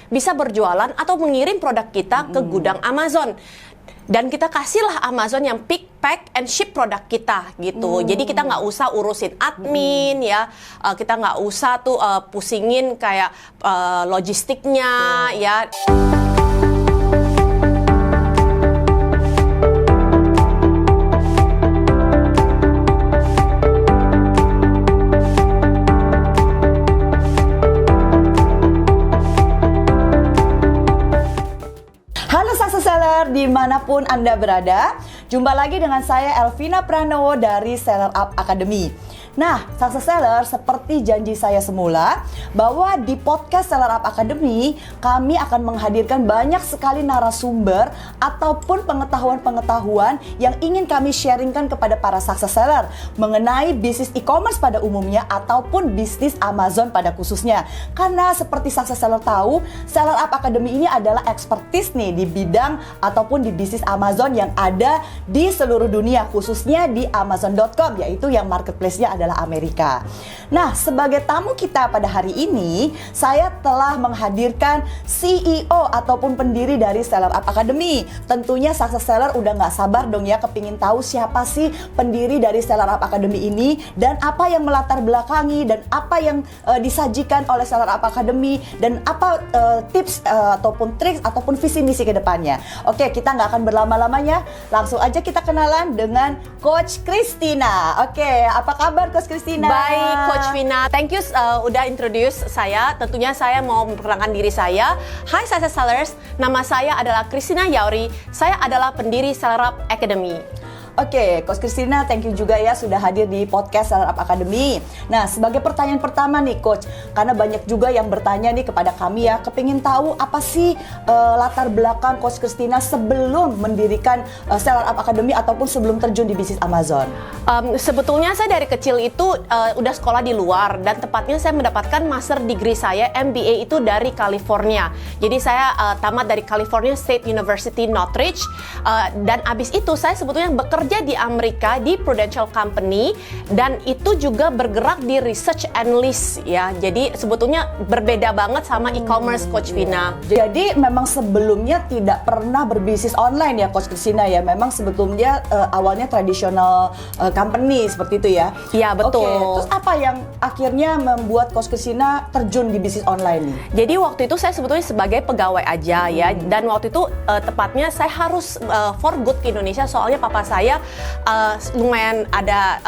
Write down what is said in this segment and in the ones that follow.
bisa berjualan atau mengirim produk kita ke gudang Amazon. Dan kita kasihlah Amazon yang pick, pack, and ship produk kita gitu. Jadi kita nggak usah urusin admin ya, kita nggak usah tuh pusingin kayak logistiknya ya. Dimanapun Anda berada, jumpa lagi dengan saya Elvina Pranowo dari Seller Up Academy. Nah, Success Seller, seperti janji saya semula bahwa di podcast Seller Up Academy kami akan menghadirkan banyak sekali narasumber ataupun pengetahuan-pengetahuan yang ingin kami sharingkan kepada para Success Seller mengenai bisnis e-commerce pada umumnya ataupun bisnis Amazon pada khususnya. Karena seperti Success Seller tahu, Seller Up Academy ini adalah expertise nih di bidang ataupun di bisnis Amazon yang ada di seluruh dunia, khususnya di Amazon.com, yaitu yang marketplace-nya adalah Amerika. Nah, sebagai tamu kita pada hari ini, saya telah menghadirkan CEO ataupun pendiri dari Seller Up Academy. Tentunya Success Seller udah nggak sabar dong ya kepingin tahu siapa sih pendiri dari Seller Up Academy ini dan apa yang melatar belakangi dan apa yang disajikan oleh Seller Up Academy dan apa tips ataupun trik ataupun visi misi ke depannya. Oke, kita nggak akan berlama-lamanya, langsung aja kita kenalan dengan Coach Christina. Oke, apa kabar Coach Christina? Baik, Coach Vina. Thank you udah introduce saya. Tentunya saya mau memperkenalkan diri saya. Hai Success Sellers, nama saya adalah Christina Yauri. Saya adalah pendiri Seller Up Academy. Oke, Coach Christina, thank you juga ya sudah hadir di podcast Seller Up Academy. Nah, sebagai pertanyaan pertama nih Coach, karena banyak juga yang bertanya nih kepada kami ya, kepingin tahu apa sih latar belakang Coach Christina sebelum mendirikan Seller Up Academy ataupun sebelum terjun di bisnis Amazon? Sebetulnya saya dari kecil itu udah sekolah di luar dan tepatnya saya mendapatkan master degree saya MBA itu dari California. Jadi saya tamat dari California State University Northridge dan abis itu saya sebetulnya bekerja di Amerika di Prudential Company dan itu juga bergerak di research analyst ya. Jadi sebetulnya berbeda banget sama e-commerce Coach Vina. Jadi memang sebelumnya tidak pernah berbisnis online ya Coach Christina ya. Memang sebetulnya awalnya tradisional company seperti itu ya. Iya, betul. Oke, terus apa yang akhirnya membuat Coach Christina terjun di bisnis online nih? Jadi waktu itu saya sebetulnya sebagai pegawai aja ya. Dan waktu itu tepatnya saya harus for good ke Indonesia soalnya papa saya lumayan ada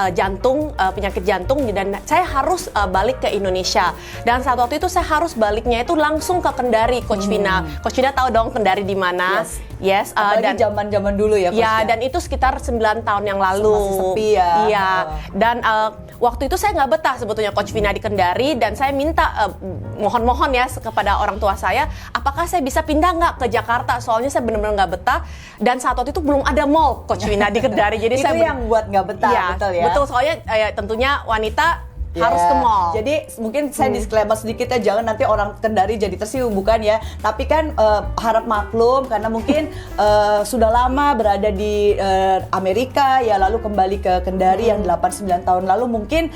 penyakit jantung dan saya harus balik ke Indonesia. Dan saat waktu itu saya harus baliknya itu langsung ke Kendari, Coach Vina. Coach Vina tahu dong Kendari di mana? Yes. Dan zaman-zaman dulu ya Coach. Ya, dan itu sekitar 9 tahun yang lalu. Masih sepi ya. Iya. Dan waktu itu saya nggak betah sebetulnya Coach Vina di Kendari dan saya minta mohon ya kepada orang tua saya, apakah saya bisa pindah nggak ke Jakarta? Soalnya saya benar-benar nggak betah dan saat waktu itu belum ada mall Coach Vina di Kendari. Jadi itu yang buat nggak betah, ya, betul ya? Betul, soalnya tentunya wanita harus ke mall. Jadi mungkin saya disclaimer sedikit ya, jangan nanti orang Kendari jadi tersinggung, bukan ya. Tapi kan harap maklum karena mungkin sudah lama berada di Amerika ya, lalu kembali ke Kendari yang 8-9 tahun lalu mungkin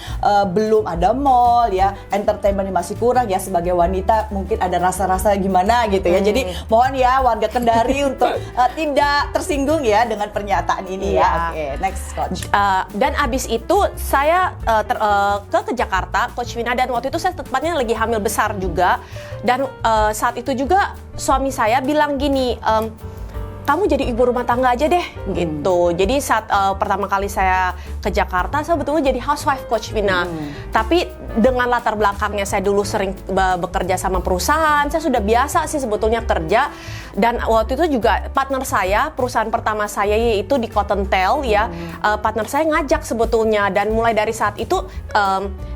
belum ada mall ya, entertainment masih kurang ya, sebagai wanita mungkin ada rasa-rasa gimana gitu ya. Jadi mohon ya warga Kendari untuk tidak tersinggung ya dengan pernyataan ini ya. Oke, next Coach. Dan abis itu saya ke Jakarta, Coach Vina, dan waktu itu saya tepatnya lagi hamil besar juga. Dan saat itu juga suami saya bilang gini, kamu jadi ibu rumah tangga aja deh, gitu. Jadi saat pertama kali saya ke Jakarta, saya betulnya jadi housewife Coach Vina. Tapi dengan latar belakangnya saya dulu sering bekerja sama perusahaan, saya sudah biasa sih sebetulnya kerja. Dan waktu itu juga partner saya, perusahaan pertama saya yaitu di Cottontail ya, partner saya ngajak sebetulnya. Dan mulai dari saat itu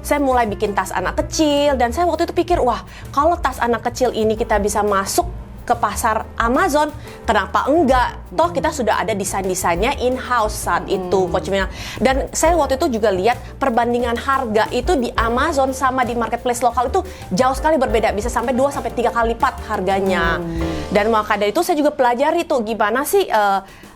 saya mulai bikin tas anak kecil. Dan saya waktu itu pikir, wah kalau tas anak kecil ini kita bisa masuk ke pasar Amazon, kenapa enggak? Toh kita sudah ada desain-desainnya in-house saat itu, Coach Vina. Dan saya waktu itu juga lihat perbandingan harga itu di Amazon sama di marketplace lokal itu jauh sekali berbeda, bisa sampai 2-3 kali lipat harganya. Dan maka dari itu saya juga pelajari tuh gimana sih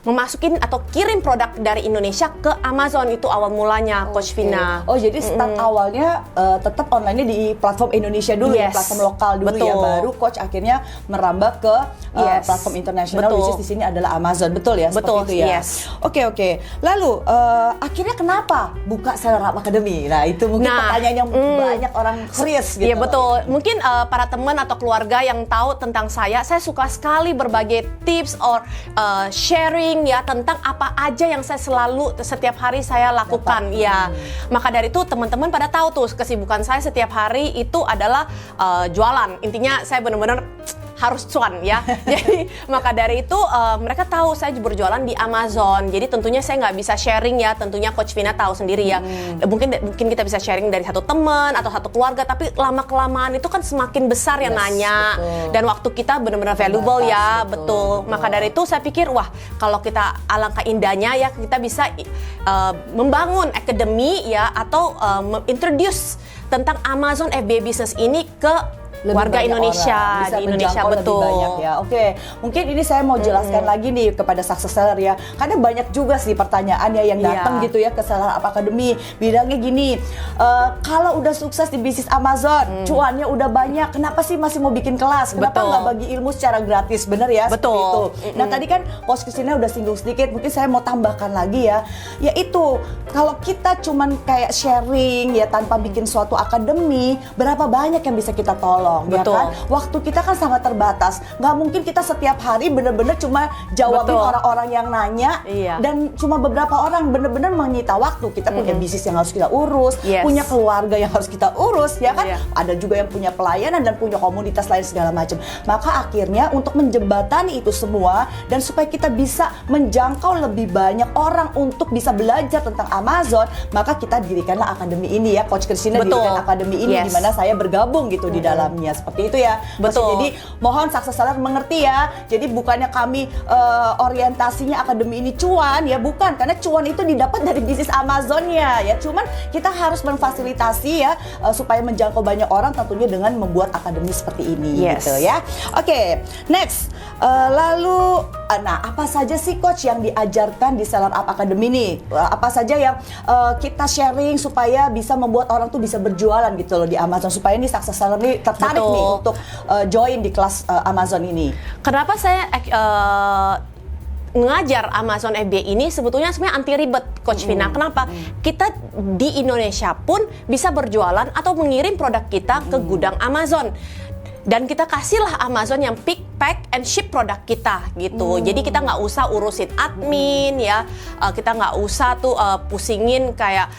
memasukin atau kirim produk dari Indonesia ke Amazon. Itu awal mulanya Coach Vina. Oh, jadi start awalnya tetap online-nya di platform Indonesia dulu ya, Yes. platform lokal dulu ya, Betul. baru Coach akhirnya merambah ke Yes. platform internasional, Betul. which is di sini adalah Amazon, betul ya? Betul, Seperti itu ya. yes. Oke. Lalu akhirnya kenapa buka Seller Up Academy? Nah, itu mungkin pertanyaan yang banyak orang serius gitu. Iya betul. Mungkin para teman atau keluarga yang tahu tentang saya suka sekali berbagai tips or sharing ya tentang apa aja yang saya selalu setiap hari saya lakukan. Ya, maka dari itu teman-teman pada tahu tuh kesibukan saya setiap hari itu adalah jualan. Intinya saya benar-benar harus cuan ya. Jadi maka dari itu mereka tahu saya berjualan di Amazon. Jadi tentunya saya nggak bisa sharing ya. Tentunya Coach Vina tahu sendiri ya. Mungkin kita bisa sharing dari satu teman atau satu keluarga. Tapi lama kelamaan itu kan semakin besar yang nanya. Betul. Dan waktu kita benar-benar valuable ya. Betul. Maka dari itu saya pikir wah kalau kita alangkah indahnya ya kita bisa membangun academy ya atau introduce tentang Amazon FBA business ini ke Lebih warga banyak Indonesia orang, bisa di Indonesia menjangkau betul. lebih banyak ya. Oke, mungkin ini saya mau jelaskan lagi nih kepada success seller ya. Karena banyak juga sih pertanyaan ya yang datang Iya. gitu ya ke Seller Up Academy. Bilangnya gini, kalau udah sukses di bisnis Amazon, cuannya udah banyak, kenapa sih masih mau bikin kelas? Kenapa Betul. nggak bagi ilmu secara gratis? Bener ya? Betul. Seperti itu. Nah tadi kan Coach Christina udah singgung sedikit, mungkin saya mau tambahkan lagi ya. Yaitu kalau kita cuman kayak sharing ya tanpa bikin suatu akademi, berapa banyak yang bisa kita tolong? Ya Betul. kan? Waktu kita kan sangat terbatas, nggak mungkin kita setiap hari bener-bener cuma jawabin Betul. orang-orang yang nanya Iya. dan cuma beberapa orang bener-bener menyita waktu. Kita punya bisnis yang harus kita urus, Yes. punya keluarga yang harus kita urus, ya kan? Iya. Ada juga yang punya pelayanan dan punya komunitas lain segala macam. Maka akhirnya untuk menjembatani itu semua dan supaya kita bisa menjangkau lebih banyak orang untuk bisa belajar tentang Amazon, maka kita dirikanlah akademi ini ya, Coach Christina Betul. dirikan akademi ini Yes. di mana saya bergabung gitu di dalamnya. Seperti itu ya. Betul. Jadi mohon success seller mengerti ya. Jadi bukannya kami orientasinya akademi ini cuan ya, bukan, karena cuan itu didapat dari bisnis Amazonnya ya. Cuman kita harus memfasilitasi ya supaya menjangkau banyak orang tentunya dengan membuat akademi seperti ini Yes. gitu ya. Oke, next. Lalu nah apa saja sih Coach yang diajarkan di Seller Up Academy nih? Apa saja yang kita sharing supaya bisa membuat orang tuh bisa berjualan gitu loh di Amazon, supaya nih success seller nih tertarik Betul. nih untuk join di kelas Amazon ini. Kenapa saya ngajar Amazon FBA ini sebetulnya sebenarnya anti ribet Coach Vina. Kenapa? Kita di Indonesia pun bisa berjualan atau mengirim produk kita ke gudang Amazon. Dan kita kasihlah Amazon yang pick, pack, and ship produk kita gitu. Jadi kita nggak usah urusin admin ya, kita nggak usah tuh pusingin kayak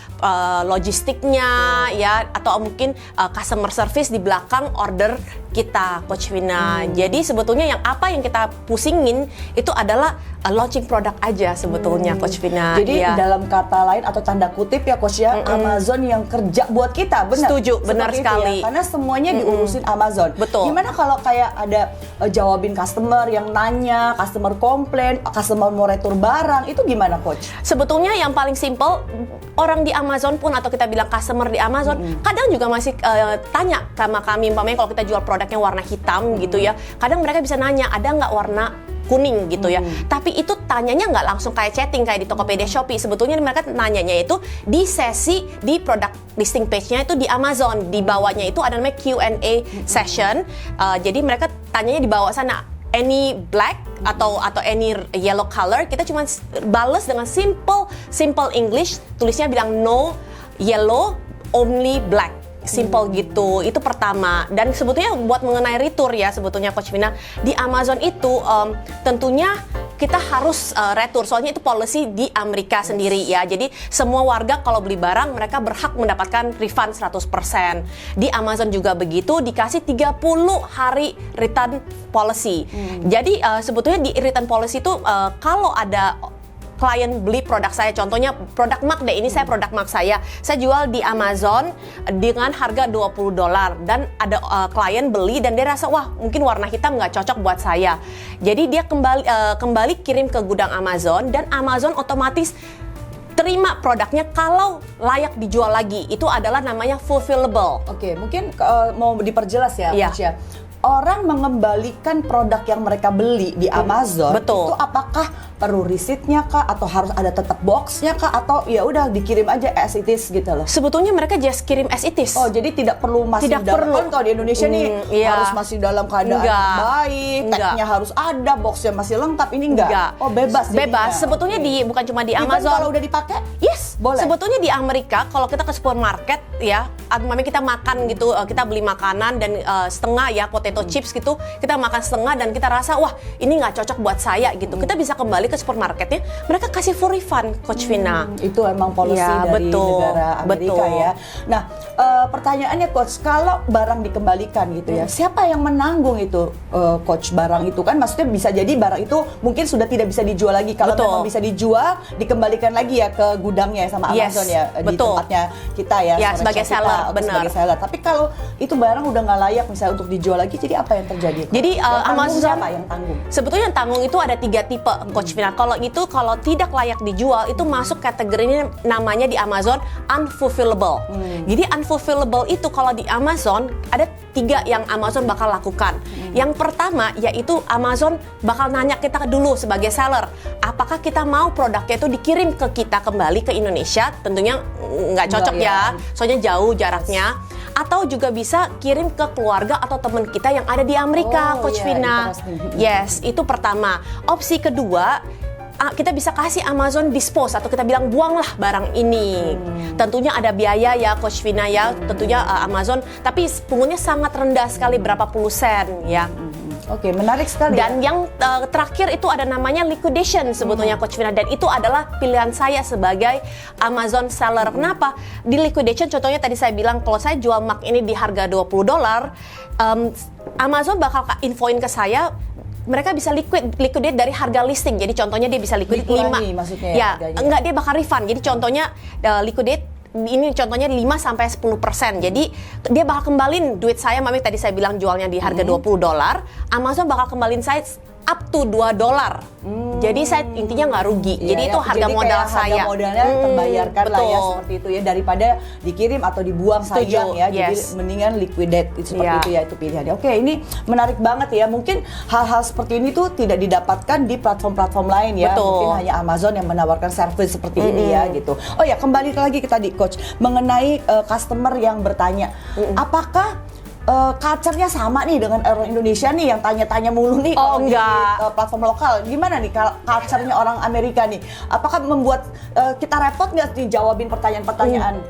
logistiknya ya, atau mungkin customer service di belakang order kita, Coach Vina. Jadi sebetulnya yang kita pusingin itu adalah launching produk aja sebetulnya, Coach Vina. Jadi Iya. dalam kata lain atau tanda kutip ya Coach ya, Amazon yang kerja buat kita, benar? Setuju, benar Seperti itu sekali. ya? Karena semuanya diurusin Amazon. Betul. Gimana kalau kayak ada jawabin customer yang nanya, customer komplain, customer mau retur barang, itu gimana Coach? Sebetulnya yang paling simple, orang di Amazon pun atau kita bilang customer di Amazon, kadang juga masih tanya sama kami, umpamanya kalau kita jual produknya warna hitam gitu ya, kadang mereka bisa nanya, ada nggak warna kuning gitu ya. Tapi itu tanyanya nggak langsung kayak chatting kayak di Tokopedia, Shopee. Sebetulnya mereka nanyanya itu di sesi di product listing page-nya itu di Amazon. Di bawahnya itu ada namanya Q&A session. Jadi mereka tanyanya di bawah sana, any black atau any yellow color, kita cuma balas dengan simple English, tulisnya bilang no yellow, only black. Simple gitu, itu pertama. Dan sebetulnya buat mengenai retur ya, sebetulnya Coach Vina, di Amazon itu tentunya kita harus retur, soalnya itu policy di Amerika sendiri ya. Jadi semua warga kalau beli barang mereka berhak mendapatkan refund 100%. Di Amazon juga begitu, dikasih 30 hari return policy. Jadi sebetulnya di return policy itu kalau ada klien beli produk saya, contohnya produk MAC deh, ini saya produk MAC saya jual di Amazon dengan harga $20 dan ada klien beli dan dia rasa wah mungkin warna hitam nggak cocok buat saya, jadi dia kembali kirim ke gudang Amazon dan Amazon otomatis terima produknya kalau layak dijual lagi. Itu adalah namanya fulfillable. Oke, mungkin mau diperjelas ya Iya. Coach ya. orang mengembalikan produk yang mereka beli di Amazon, Betul. itu apakah perlu risitnya kah, atau harus ada tetap boxnya kah, atau ya udah dikirim aja as it is gitu loh? Sebetulnya mereka just kirim as it is. Oh, jadi tidak perlu masih Tidak dalam, perlu. kan kalau di Indonesia nih Iya. harus masih dalam keadaan Enggak. baik, Enggak. tagnya harus ada, boxnya masih lengkap, ini enggak? Oh, bebas jadinya. Bebas. Sebetulnya Oke. bukan cuma di Even Amazon. kalau udah dipakai? Yes, Boleh. Sebetulnya di Amerika kalau kita ke supermarket ya, memang kita makan gitu, kita beli makanan dan setengah ya potato chips gitu, kita makan setengah dan kita rasa wah ini nggak cocok buat saya gitu. Kita bisa kembali ke supermarketnya, mereka kasih full refund, Coach Vina. Itu emang policy Ya, dari betul, negara Amerika betul. ya. Nah, pertanyaannya Coach, kalau barang dikembalikan gitu ya, siapa yang menanggung itu, Coach, barang itu? Kan maksudnya bisa jadi barang itu mungkin sudah tidak bisa dijual lagi. Kalau Betul. memang bisa dijual, dikembalikan lagi ya ke gudangnya sama Yes, Amazon ya, di betul. tempatnya kita ya, Ya, storage sebagai kita, seller, atau benar. sebagai seller. Tapi kalau itu barang udah nggak layak misalnya untuk dijual lagi, jadi apa yang terjadi? Coach? Jadi, Yang tanggung Amazon siapa yang tanggung? Sebetulnya yang tanggung itu ada 3 tipe, Coach Vina. Kalau tidak layak dijual itu masuk kategorinya namanya di Amazon unfulfillable. Jadi unfulfillable itu kalau di Amazon ada 3 yang Amazon bakal lakukan. Yang pertama yaitu Amazon bakal nanya kita dulu sebagai seller, apakah kita mau produknya itu dikirim ke kita kembali ke Indonesia? Tentunya nggak cocok Enggak, ya, soalnya jauh jaraknya. Atau juga bisa kirim ke keluarga atau teman kita yang ada di Amerika, Oh, Coach iya, Vina. interesting. Yes, itu pertama. Opsi kedua, kita bisa kasih Amazon dispose atau kita bilang buanglah barang ini. Tentunya ada biaya ya, Coach Vina ya. Tentunya Amazon, tapi pungutnya sangat rendah sekali, berapa puluh sen ya. Oke, menarik sekali. Dan yang terakhir itu ada namanya liquidation sebetulnya, Coach Vina, dan itu adalah pilihan saya sebagai Amazon seller. Kenapa? Di liquidation contohnya tadi saya bilang kalau saya jual Mac ini di harga $20, Amazon bakal infoin ke saya mereka bisa liquidate dari harga listing. Jadi contohnya dia bisa liquidate Dikurangi 5. maksudnya Ya, harganya. enggak, dia bakal refund. Jadi contohnya liquidate ini contohnya 5 sampai 10%. Jadi dia bakal kembaliin duit saya, mami tadi saya bilang jualnya di harga $20, Amazon bakal kembaliin saya up to $2. Jadi saya intinya nggak rugi. Iya, Jadi itu ya. harga Jadi modal kayak saya. Harga modalnya terbayarkan lah ya, betul. seperti itu ya, daripada dikirim atau dibuang Setuju, sayang ya. Jadi yes. mendingan liquidate seperti Iya. itu ya, itu pilihannya. Oke, ini menarik banget ya. Mungkin hal-hal seperti ini tuh tidak didapatkan di platform-platform lain ya. Betul. Mungkin hanya Amazon yang menawarkan service seperti ini ya gitu. Oh ya, kembali lagi ke tadi Coach mengenai customer yang bertanya, apakah culture-nya sama nih dengan orang Indonesia nih yang tanya-tanya mulu nih Oh, kalau di enggak. platform lokal? Gimana nih culture-nya orang Amerika nih? Apakah membuat kita repot nggak nih jawabin pertanyaan-pertanyaan?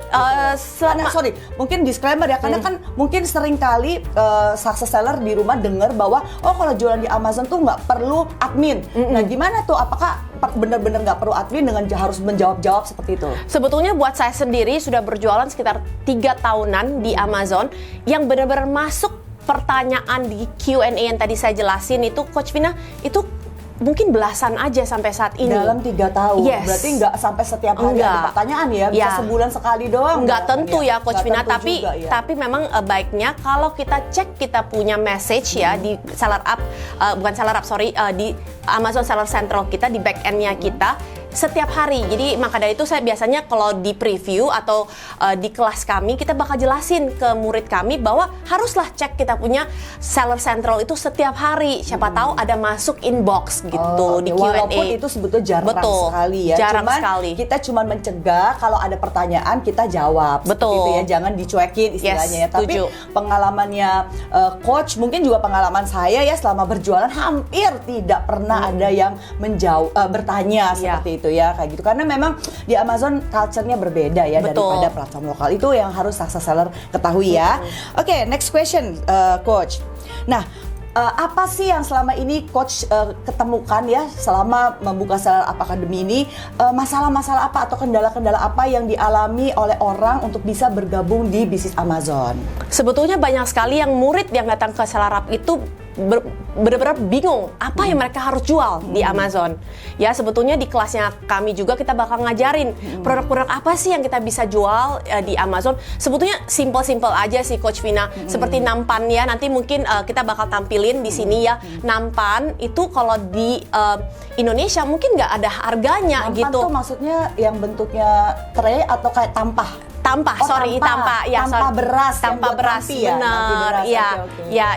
Karena, sorry, mungkin disclaimer ya, karena kan mungkin sering kali success seller di rumah dengar bahwa oh kalau jualan di Amazon tuh nggak perlu admin. Nah gimana tuh? Apakah benar-benar nggak perlu admin dengan harus menjawab-jawab seperti itu? Sebetulnya buat saya sendiri sudah berjualan sekitar 3 tahunan di Amazon yang benar-benar masuk pertanyaan di Q&A yang tadi saya jelasin itu, Coach Vina, itu mungkin belasan aja sampai saat ini. Dalam 3 tahun, Yes. berarti nggak sampai setiap hari Enggak. ada pertanyaan ya, bisa Ya. sebulan sekali doang. Nggak tentu ya, Coach Nggak Vina, tentu tapi juga, ya. tapi memang baiknya kalau kita cek kita punya message ya di Seller App, bukan Seller App, sorry, di Amazon Seller Central kita, di back end-nya kita setiap hari. Jadi maka dari itu saya biasanya kalau di preview atau di kelas kami kita bakal jelasin ke murid kami bahwa haruslah cek kita punya Seller Central itu setiap hari. Siapa tahu ada masuk inbox gitu Oh, di oke. Q&A. Walaupun itu sebetulnya jarang Betul, sekali ya. jarang Cuman sekali. kita cuma mencegah kalau ada pertanyaan kita jawab. Seperti Betul. itu ya, jangan dicuekin istilahnya ya. Yes, Tapi setuju. pengalamannya coach, mungkin juga pengalaman saya ya selama berjualan hampir tidak pernah ada yang bertanya Iya. seperti itu ya, kayak gitu. Karena memang di Amazon culture-nya berbeda ya Betul. daripada platform lokal. Itu yang harus success seller ketahui ya. Oke, next question, coach. Nah, apa sih yang selama ini coach ketemukan ya selama membuka Seller App Academy ini, masalah-masalah apa atau kendala-kendala apa yang dialami oleh orang untuk bisa bergabung di bisnis Amazon? Sebetulnya banyak sekali yang murid yang datang ke Seller App itu benar-benar bingung apa yang mereka harus jual di Amazon. Ya, sebetulnya di kelasnya kami juga kita bakal ngajarin produk-produk apa sih yang kita bisa jual di Amazon. Sebetulnya simple-simple aja sih, Coach Vina. Seperti nampan ya, nanti mungkin kita bakal tampilin di sini ya. Nampan itu kalau di Indonesia mungkin nggak ada harganya Nampan gitu. tuh maksudnya yang bentuknya tray atau kayak tampah? Tanpa, ya, tanpa sorry. beras, yang Tanpa buat beras, nanti ya, nanti benar, beras. ya, Oke. ya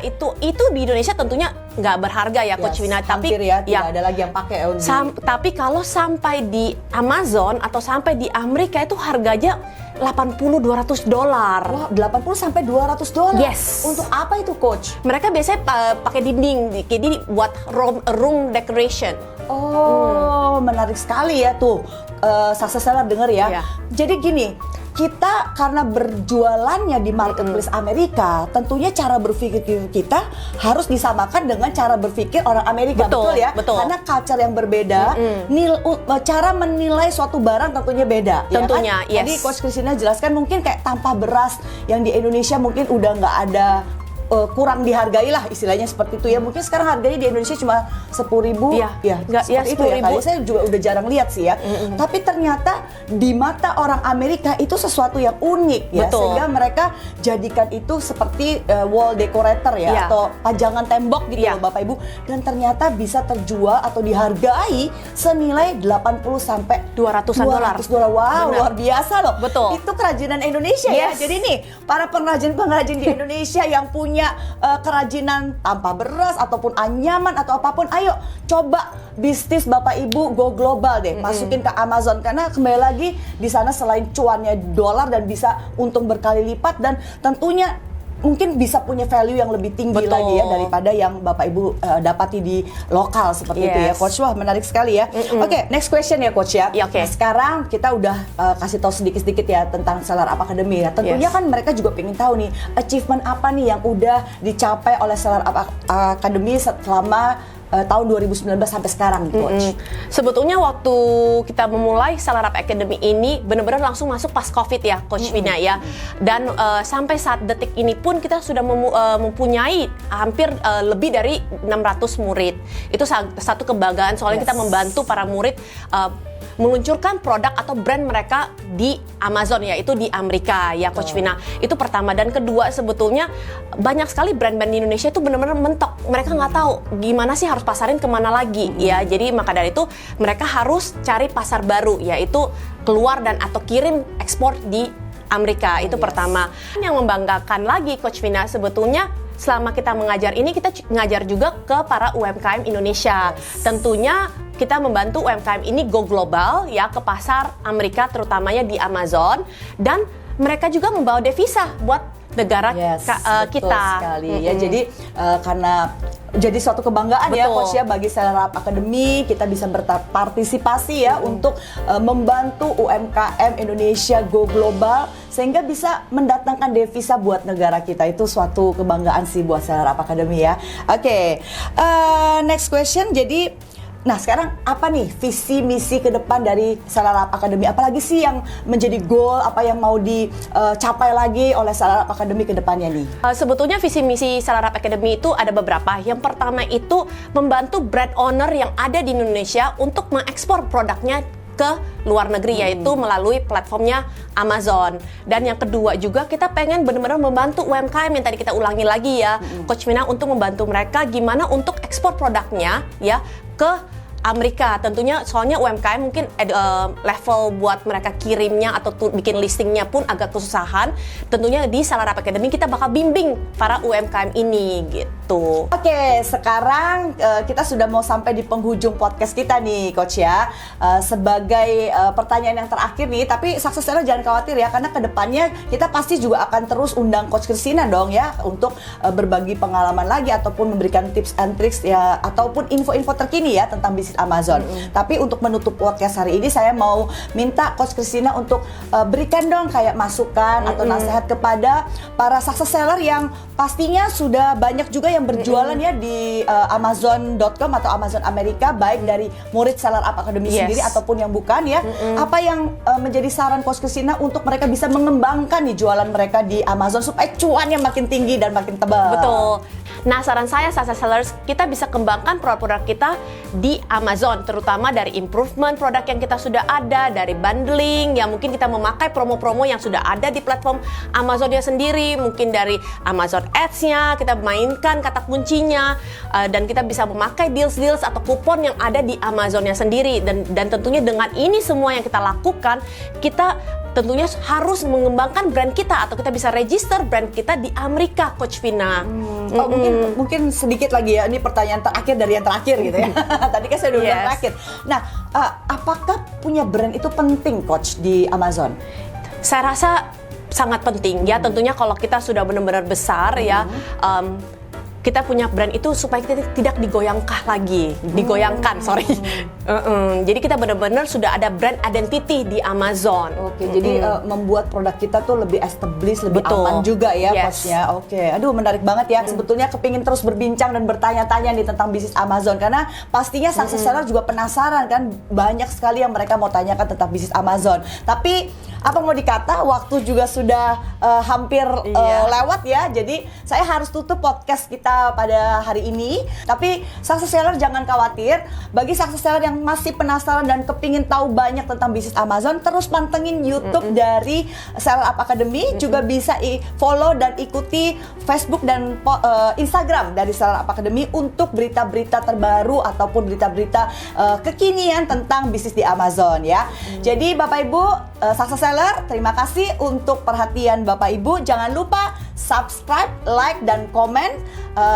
itu di Indonesia tentunya nggak berharga ya, Coach Wina. Tapi hampir ya, tidak ada lagi yang pakai LG. Tapi kalau sampai di Amazon atau sampai di Amerika itu harganya $80-200. Wah, 80 sampai $200. Yes. Untuk apa itu, Coach? Mereka biasanya pakai dinding, jadi buat room decoration. Oh, menarik sekali ya tuh. Success seller denger ya. Iya. Jadi gini, kita karena berjualannya di marketplace Amerika, tentunya cara berpikir kita harus disamakan dengan cara berpikir orang Amerika, Betul, ya? betul. Karena culture yang berbeda, cara menilai suatu barang tentunya beda. Tentunya, ya kan? yes. Tadi Coach Christina jelaskan mungkin kayak tanpa beras yang di Indonesia mungkin udah nggak ada, kurang dihargai lah istilahnya seperti itu ya. Mungkin sekarang harganya di Indonesia cuma 10.000 Iya. ya, seperti itu ya 10.000. kali. Saya juga udah jarang lihat sih ya. Tapi ternyata di mata orang Amerika itu sesuatu yang unik ya. Betul. Sehingga mereka jadikan itu seperti wall decorator ya, Iya. atau pajangan tembok gitu Iya. loh Bapak Ibu. Dan ternyata bisa terjual atau dihargai senilai 80 sampai $200. $200. Wow, Benar. luar biasa loh. Betul. Itu kerajinan Indonesia ya. Yes. Jadi nih, para pengrajin-pengrajin di Indonesia yang punya kerajinan tanpa beras ataupun anyaman atau apapun, ayo coba bisnis Bapak Ibu go global deh, masukin ke Amazon, karena kembali lagi di sana selain cuannya $, dan bisa untung berkali lipat, dan tentunya mungkin bisa punya value yang lebih tinggi Betul. lagi ya daripada yang Bapak Ibu dapati di lokal seperti itu ya, Yes. Coach. Wah, menarik sekali ya. Oke, next question ya, Coach ya. Ya, oke. Nah, sekarang kita udah kasih tahu sedikit-sedikit ya tentang Seller Up Academy ya. Tentunya Yes. kan mereka juga pengen tahu nih achievement apa nih yang udah dicapai oleh Seller Up Academy selama tahun 2019 sampai sekarang, Coach. Sebetulnya waktu kita memulai Seller Up Academy ini benar-benar langsung masuk pas COVID ya, Coach Vina ya. Dan sampai saat detik ini pun kita sudah mempunyai hampir lebih dari 600 murid. Itu satu kebanggaan, soalnya Yes. kita membantu para murid meluncurkan produk atau brand mereka di Amazon, yaitu di Amerika ya, Coach Vina. Itu pertama. Dan kedua, sebetulnya banyak sekali brand-brand di Indonesia itu benar-benar mentok. Mereka nggak tahu gimana sih harus pasarin kemana lagi ya. Jadi maka dari itu mereka harus cari pasar baru, yaitu keluar dan atau kirim ekspor di Amerika. Itu pertama. Yang membanggakan lagi, Coach Vina, sebetulnya selama kita mengajar ini, kita ngajar juga ke para UMKM Indonesia. Tentunya kita membantu UMKM ini go global ya, ke pasar Amerika, terutamanya di Amazon, dan mereka juga membawa devisa buat negara Betul kita. sekali ya. Jadi karena jadi suatu kebanggaan ya, Betul. Coach ya, bagi Seller Up Academy, kita bisa berpartisipasi ya untuk membantu UMKM Indonesia go global sehingga bisa mendatangkan devisa buat negara kita. Itu suatu kebanggaan sih buat Seller Up Academy ya. Oke, next question. Jadi nah, sekarang apa nih visi misi ke depan dari Seller Up Academy? Apalagi sih yang menjadi goal, apa yang mau dicapai lagi oleh Seller Up Academy ke depannya nih? Sebetulnya visi misi Seller Up Academy itu ada beberapa. Yang pertama itu membantu brand owner yang ada di Indonesia untuk mengekspor produknya ke luar negeri, yaitu melalui platformnya Amazon. Dan yang kedua juga kita pengen benar-benar membantu UMKM yang tadi kita ulangi lagi ya, Coach Mina, untuk membantu mereka gimana untuk ekspor produknya ya ke Amerika. Tentunya soalnya UMKM mungkin level buat mereka kirimnya atau bikin listingnya pun agak kesusahan. Tentunya di Seller Up Academy kita bakal bimbing para UMKM ini gitu. Oke, sekarang kita sudah mau sampai di penghujung podcast kita nih, Coach ya. Sebagai pertanyaan yang terakhir nih, tapi Success Seller jangan khawatir ya, karena kedepannya kita pasti juga akan terus undang Coach Christina dong ya, untuk berbagi pengalaman lagi ataupun memberikan tips and tricks ya, ataupun info-info terkini ya tentang bisnis Amazon. Tapi untuk menutup podcast hari ini, saya mau minta Coach Christina untuk berikan dong kayak masukan atau nasihat kepada para success seller yang pastinya sudah banyak juga yang berjualan ya di Amazon.com atau Amazon Amerika, baik dari murid Seller Up Academy sendiri ataupun yang bukan ya. Apa yang menjadi saran Coach Christina untuk mereka bisa mengembangkan nih jualan mereka di Amazon supaya cuannya makin tinggi dan makin tebal? Betul. Nah, saran saya success sellers, kita bisa kembangkan produk-produk kita di Amazon, terutama dari improvement produk yang kita sudah ada, dari bundling, ya mungkin kita memakai promo-promo yang sudah ada di platform Amazonnya sendiri, mungkin dari Amazon Ads-nya, kita mainkan kata kuncinya, dan kita bisa memakai deals-deals atau kupon yang ada di Amazonnya sendiri, dan tentunya dengan ini semua yang kita lakukan, kita tentunya harus mengembangkan brand kita, atau kita bisa register brand kita di Amerika, Coach Vina. Oh, mungkin sedikit lagi ya, ini pertanyaan terakhir dari yang terakhir gitu ya. Tadi kan saya udah bilang Yes. terakhir. Nah, apakah punya brand itu penting Coach di Amazon? Saya rasa sangat penting ya, tentunya kalau kita sudah benar-benar besar ya, kita punya brand itu supaya kita tidak digoyangkan, sorry. Jadi kita benar-benar sudah ada brand identity di Amazon. Oke, jadi membuat produk kita tuh lebih established, lebih Betul. aman juga ya, Yes. Coach-nya. Oke, aduh menarik banget ya. Sebetulnya kepingin terus berbincang dan bertanya-tanya nih tentang bisnis Amazon, karena pastinya success seller juga penasaran kan, banyak sekali yang mereka mau tanyakan tentang bisnis Amazon. Tapi apa mau dikata, waktu juga sudah hampir lewat ya. Jadi saya harus tutup podcast kita pada hari ini. Tapi success seller jangan khawatir. Bagi success seller yang masih penasaran dan kepingin tahu banyak tentang bisnis Amazon, terus pantengin YouTube dari Seller Up Academy. Juga bisa follow dan ikuti Facebook dan Instagram dari Seller Up Academy untuk berita-berita terbaru ataupun berita-berita kekinian tentang bisnis di Amazon ya. Jadi Bapak Ibu success seller, terima kasih untuk perhatian Bapak Ibu. Jangan lupa subscribe, like, dan komen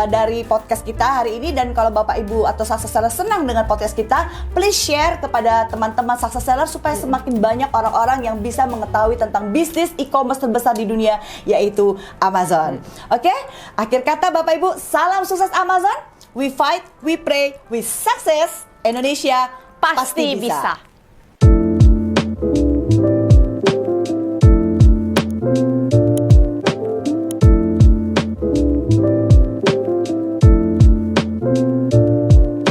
dari podcast kita hari ini. Dan kalau Bapak Ibu atau success seller senang dengan podcast kita, please share kepada teman-teman success seller supaya semakin banyak orang-orang yang bisa mengetahui tentang bisnis e-commerce terbesar di dunia, yaitu Amazon. Oke, akhir kata Bapak Ibu, salam sukses Amazon. We fight, we pray, we success. Indonesia Pasti bisa.